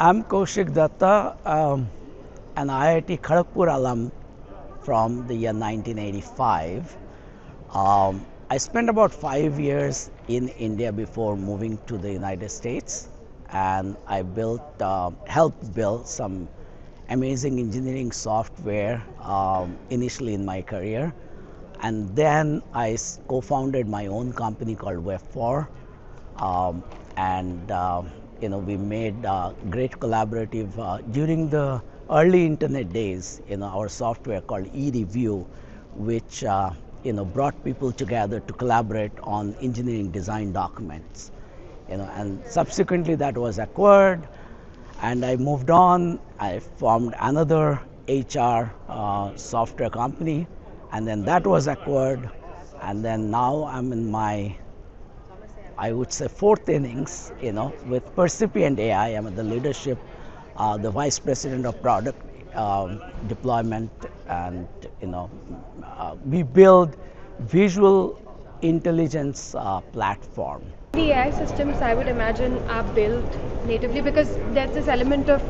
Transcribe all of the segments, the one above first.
I'm Koushik Dutta, an IIT Kharagpur alum from the year 1985. I spent about 5 years in India before moving to the United States, and I helped build some amazing engineering software initially in my career, and then I co-founded my own company called Web4, and we made great collaborative during the early internet days. Our software called eReview, which brought people together to collaborate on engineering design documents. And subsequently that was acquired, and I moved on. I formed another HR software company, and then that was acquired, and then now I'm in my, I would say, fourth innings, with Percipient AI. I'm at the leadership, the vice president of product deployment, and we build visual intelligence platform. The AI systems, I would imagine, are built natively because there's this element of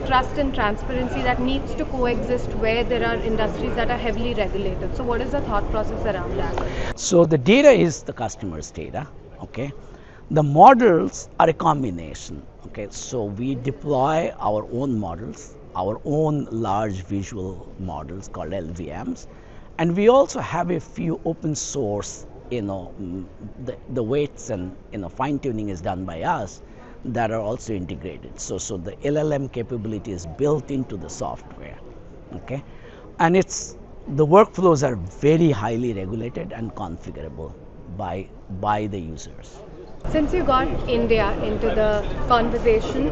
trust and transparency that needs to coexist where there are industries that are heavily regulated. So what is the thought process around that? So the data is the customer's data, okay? The models are a combination, okay? So we deploy our own models, our own large visual models called LVMs, and we also have a few open source, the weights and fine tuning is done by us that are also integrated. So the LLM capability is built into the software, okay? And the workflows are very highly regulated and configurable by the users. Since you got India into the conversation,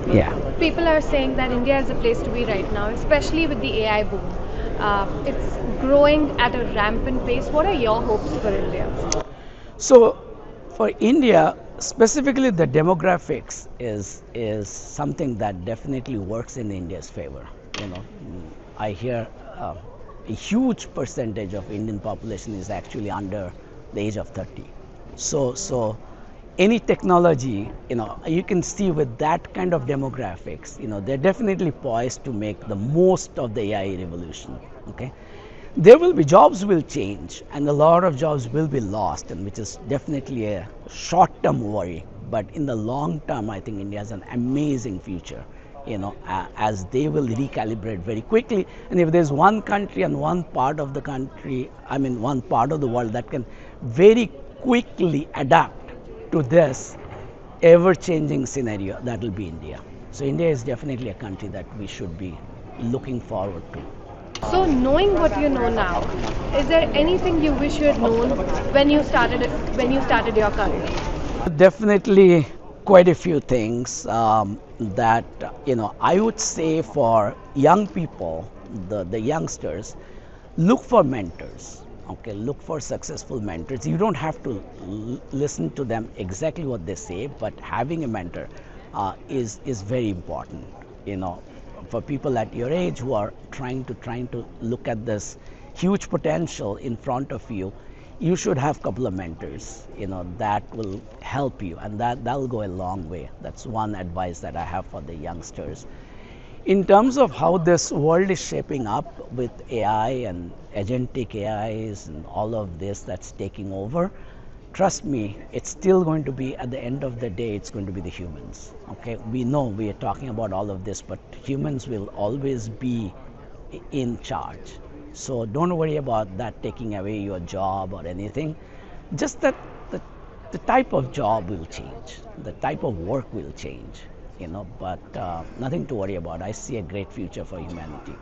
people are saying that India is a place to be right now, especially with the AI boom. It's growing at a rampant pace. What are your hopes for India? So for India, specifically the demographics is something that definitely works in India's favor. I hear a huge percentage of Indian population is actually under the age of 30. So any technology, you can see with that kind of demographics, they're definitely poised to make the most of the AI revolution, okay? There will be, jobs will change, and a lot of jobs will be lost, and which is definitely a short-term worry. But in the long term, I think India has an amazing future, as they will recalibrate very quickly. And if there's one country and one part of the country, one part of the world that can very quickly adapt to this ever-changing scenario, that will be India. So India is definitely a country that we should be looking forward to. So knowing what you know now, is there anything you wish you had known when you started your career? Definitely quite a few things that I would say for young people, the youngsters, look for mentors. Okay, look for successful mentors. You don't have to listen to them exactly what they say, but having a mentor is very important. For people at your age who are trying to look at this huge potential in front of you, you should have a couple of mentors, that will help you, and that will go a long way. That's one advice that I have for the youngsters. In terms of how this world is shaping up with AI and agentic AIs and all of this that's taking over, trust me, it's still going to be, at the end of the day, it's going to be the humans. Okay, we know we are talking about all of this, but humans will always be in charge. So don't worry about that taking away your job or anything. Just that the type of job will change, the type of work will change, but nothing to worry about. I see a great future for humanity.